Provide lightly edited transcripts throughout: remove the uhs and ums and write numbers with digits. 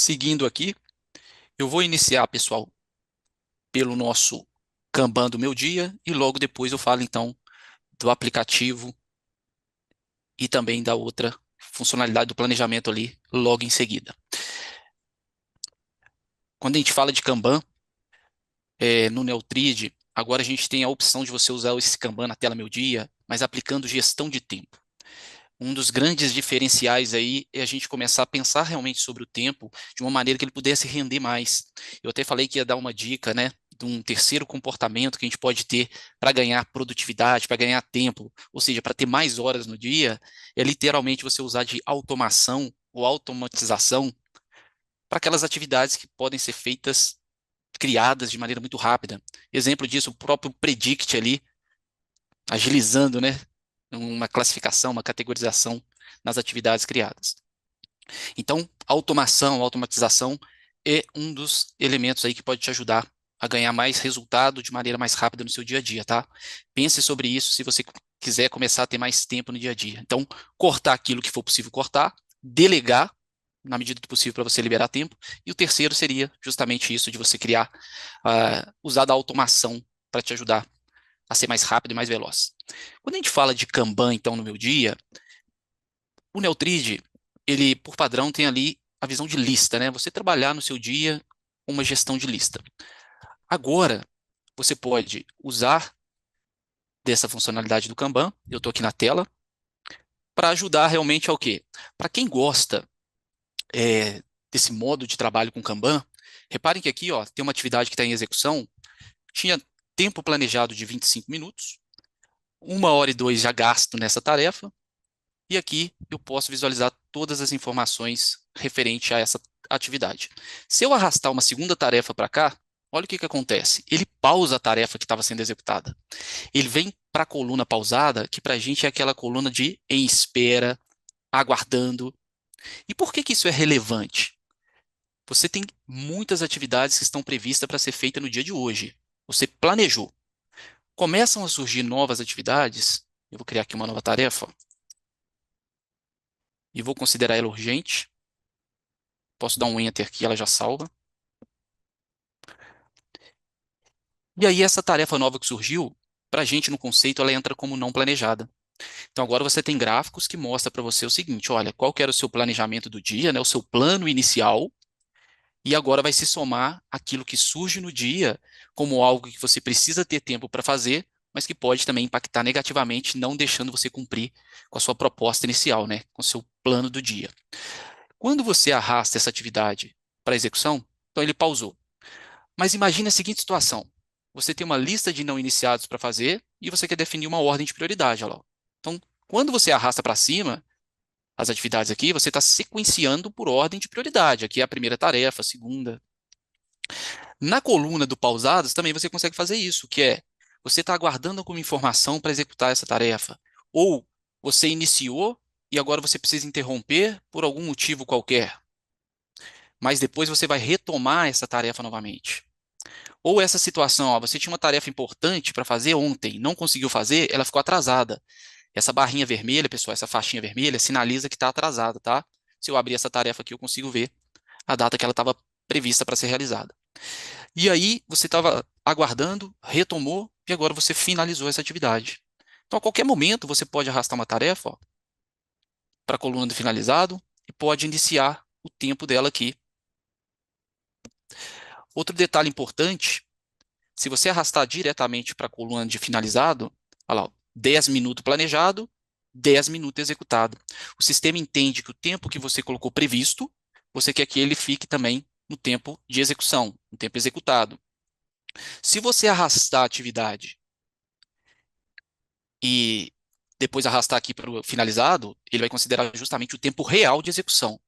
Seguindo aqui, eu vou iniciar, pessoal, pelo nosso Kanban do meu dia e logo depois eu falo, então, do aplicativo e também da outra funcionalidade do planejamento ali logo em seguida. Quando a gente fala de Kanban, no Neutrid, agora a gente tem a opção de você usar esse Kanban na tela meu dia, mas aplicando gestão de tempo. Um dos grandes diferenciais aí é a gente começar a pensar realmente sobre o tempo de uma maneira que ele pudesse render mais. Eu até falei que ia dar uma dica, né, de um terceiro comportamento que a gente pode ter para ganhar produtividade, para ganhar tempo, ou seja, para ter mais horas no dia, é literalmente você usar de automação ou automatização para aquelas atividades que podem ser feitas, criadas de maneira muito rápida. Exemplo disso, o próprio Predict ali, agilizando, né, uma classificação, uma categorização nas atividades criadas. Então, automação, automatização é um dos elementos aí que pode te ajudar a ganhar mais resultado de maneira mais rápida no seu dia a dia, tá? Pense sobre isso se você quiser começar a ter mais tempo no dia a dia. Então, cortar aquilo que for possível cortar, delegar na medida do possível para você liberar tempo. E o terceiro seria justamente isso de você criar, usar da automação para te ajudar a ser mais rápido e mais veloz. Quando a gente fala de Kanban, então, no meu dia, o Neutrid, ele, por padrão, tem ali a visão de lista, né? Você trabalhar no seu dia com uma gestão de lista. Agora, você pode usar dessa funcionalidade do Kanban, eu estou aqui na tela, para ajudar realmente ao quê? Para quem gosta desse modo de trabalho com Kanban, reparem que aqui ó, tem uma atividade que está em execução, tinha tempo planejado de 25 minutos, 1 hora e 2 já gasto nessa tarefa, e aqui eu posso visualizar todas as informações referente a essa atividade. Se eu arrastar uma segunda tarefa para cá, olha o que acontece. Ele pausa a tarefa que estava sendo executada. Ele vem para a coluna pausada, que para a gente é aquela coluna de em espera, aguardando. E por que isso é relevante? Você tem muitas atividades que estão previstas para ser feita no dia de hoje. Você planejou. Começam a surgir novas atividades. Eu vou criar aqui uma nova tarefa e vou considerar ela urgente. Posso dar um Enter aqui, ela já salva. E aí, essa tarefa nova que surgiu, para a gente no conceito, ela entra como não planejada. Então, agora você tem gráficos que mostram para você o seguinte: olha, qual que era o seu planejamento do dia, né, o seu plano inicial, e agora vai se somar aquilo que surge no dia como algo que você precisa ter tempo para fazer, mas que pode também impactar negativamente, não deixando você cumprir com a sua proposta inicial, né, com o seu plano do dia. Quando você arrasta essa atividade para execução, então ele pausou. Mas imagine a seguinte situação: você tem uma lista de não iniciados para fazer e você quer definir uma ordem de prioridade. Olha lá. Então, quando você arrasta para cima as atividades aqui, você está sequenciando por ordem de prioridade. Aqui é a primeira tarefa, a segunda. Na coluna do pausados, também você consegue fazer isso, que é você está aguardando alguma informação para executar essa tarefa. Ou você iniciou e agora você precisa interromper por algum motivo qualquer. Mas depois você vai retomar essa tarefa novamente. Ou essa situação, ó, você tinha uma tarefa importante para fazer ontem, não conseguiu fazer, ela ficou atrasada. Essa barrinha vermelha, pessoal, essa faixinha vermelha, sinaliza que está atrasada, tá? Se eu abrir essa tarefa aqui, eu consigo ver a data que ela estava prevista para ser realizada. E aí, você estava aguardando, retomou, e agora você finalizou essa atividade. Então, a qualquer momento, você pode arrastar uma tarefa para a coluna do finalizado e pode iniciar o tempo dela aqui. Outro detalhe importante: se você arrastar diretamente para a coluna de finalizado, olha lá, 10 minutos planejado, 10 minutos executado. O sistema entende que o tempo que você colocou previsto, você quer que ele fique também no tempo de execução, no tempo executado. Se você arrastar a atividade e depois arrastar aqui para o finalizado, ele vai considerar justamente o tempo real de execução.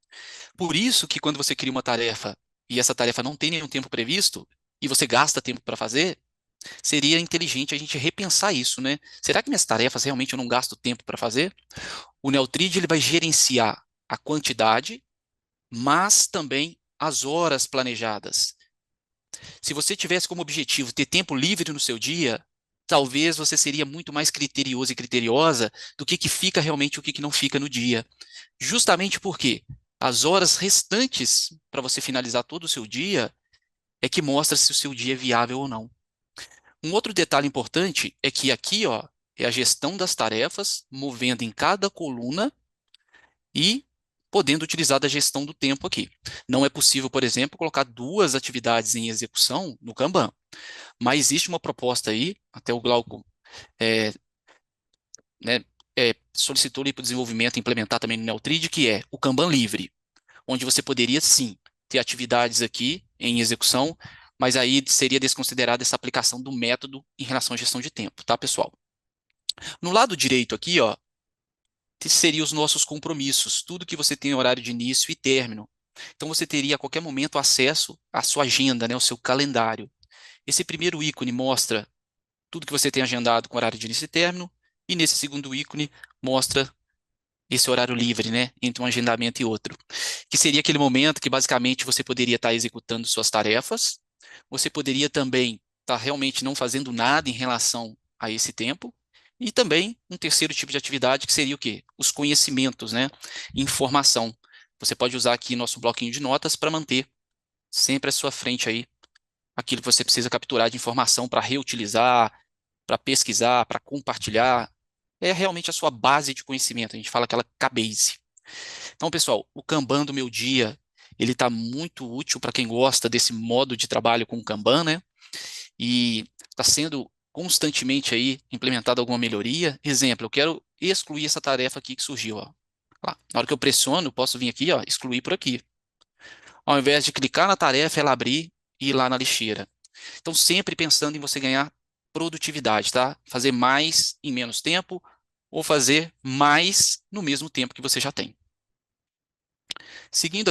Por isso que quando você cria uma tarefa e essa tarefa não tem nenhum tempo previsto, e você gasta tempo para fazer, seria inteligente a gente repensar isso, né? Será que minhas tarefas realmente eu não gasto tempo para fazer? O Neutrid ele vai gerenciar a quantidade, mas também as horas planejadas. Se você tivesse como objetivo ter tempo livre no seu dia, talvez você seria muito mais criterioso e criteriosa do que fica realmente e o que não fica no dia. Justamente por quê? As horas restantes para você finalizar todo o seu dia é que mostra se o seu dia é viável ou não. Um outro detalhe importante é que aqui, ó, é a gestão das tarefas, movendo em cada coluna e podendo utilizar da gestão do tempo aqui. Não é possível, por exemplo, colocar duas atividades em execução no Kanban, mas existe uma proposta aí, até o Glauco é, né, solicitou para o desenvolvimento e implementar também no Neutrid, que é o Kanban livre, onde você poderia sim ter atividades aqui em execução, mas aí seria desconsiderada essa aplicação do método em relação à gestão de tempo, tá, pessoal? No lado direito aqui, ó, que seriam os nossos compromissos, tudo que você tem horário de início e término. Então você teria a qualquer momento acesso à sua agenda, né, ao seu calendário. Esse primeiro ícone mostra tudo que você tem agendado com horário de início e término, e nesse segundo ícone mostra esse horário livre, né, entre um agendamento e outro, que seria aquele momento que basicamente você poderia estar executando suas tarefas, você poderia também estar realmente não fazendo nada em relação a esse tempo, e também um terceiro tipo de atividade que seria o quê? Os conhecimentos, né, informação. Você pode usar aqui nosso bloquinho de notas para manter sempre à sua frente aí aquilo que você precisa capturar de informação para reutilizar, para pesquisar, para compartilhar. É realmente a sua base de conhecimento. A gente fala aquela K-base. Então, pessoal, o Kanban do meu dia, ele está muito útil para quem gosta desse modo de trabalho com o Kanban, né? E está sendo constantemente aí implementada alguma melhoria. Exemplo, eu quero excluir essa tarefa aqui que surgiu, ó. Lá. Na hora que eu pressiono, eu posso vir aqui, ó, excluir por aqui. Ao invés de clicar na tarefa, ela abrir e ir lá na lixeira. Então, sempre pensando em você ganhar produtividade, tá? Fazer mais em menos tempo ou fazer mais no mesmo tempo que você já tem. Seguindo aqui